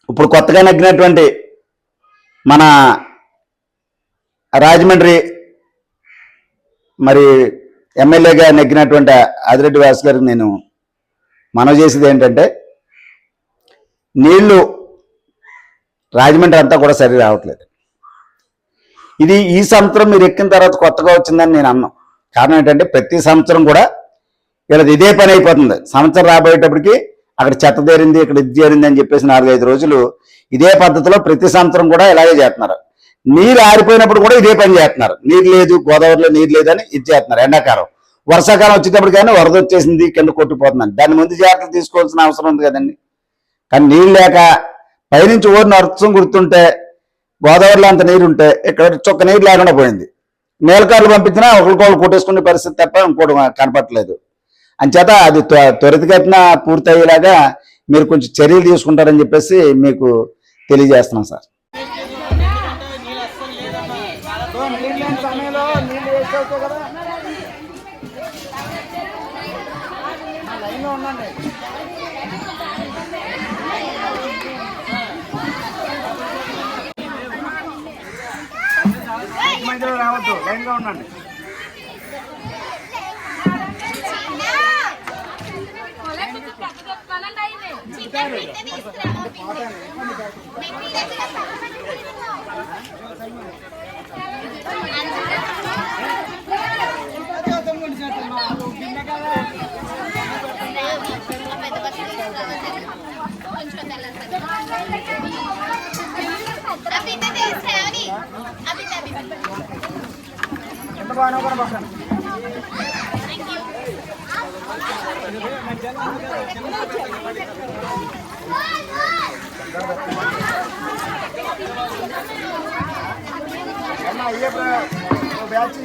ఇప్పుడు కొత్తగా నెగ్గినటువంటి మన రాజమండ్రి మరి ఎమ్మెల్యేగా నెగ్గినటువంటి ఆదిరెడ్డి వాసు గారికి నేను మనవి చేసేది ఏంటంటే, నీళ్లు రాజమండ్రి అంతా కూడా సరి రావట్లేదు. ఇది ఈ సంవత్సరం మీరు ఎక్కిన తర్వాత కొత్తగా వచ్చిందని నేను అన్నాను. కారణం ఏంటంటే, ప్రతి సంవత్సరం కూడా వీళ్ళది ఇదే పని అయిపోతుంది. సంవత్సరం రాబోయేటప్పటికి అక్కడ చెత్త చేరింది, ఇక్కడ ఇది చేరింది అని చెప్పేసి 4-5 రోజులు ఇదే పద్ధతిలో ప్రతి సంవత్సరం కూడా ఇలాగే చేస్తున్నారు. నీరు ఆరిపోయినప్పుడు కూడా ఇదే పని చేస్తున్నారు. నీరు లేదు, గోదావరిలో నీరు లేదని ఇది చేస్తున్నారు. ఎండాకాలం, వర్షాకాలం వచ్చేటప్పుడు కానీ వరద వచ్చేసింది, కింద కొట్టిపోతుందని దాన్ని ముందు జాగ్రత్తలు తీసుకోవాల్సిన అవసరం ఉంది కదండి. కానీ నీళ్ళు లేక పైనుంచి ఓడిన అర్థం గుర్తుంటే గోదావరిలో అంత నీరు ఉంటే ఇక్కడ చొక్క నీరు లేకుండా పోయింది. నీలకారులు పంపించినా ఒకరికొకరు కొట్టేసుకునే పరిస్థితి తప్ప ఇంకోటి కనపట్లేదు. అంచేత అది త్వరితగతిన పూర్తయ్యేలాగా మీరు కొంచెం చర్యలు తీసుకుంటారని చెప్పేసి మీకు తెలియజేస్తున్నాం సార్. రావద్దు, లైన్గా ఉండండి. ఎంత బాగా కూడా పక్కన బ్యాచ్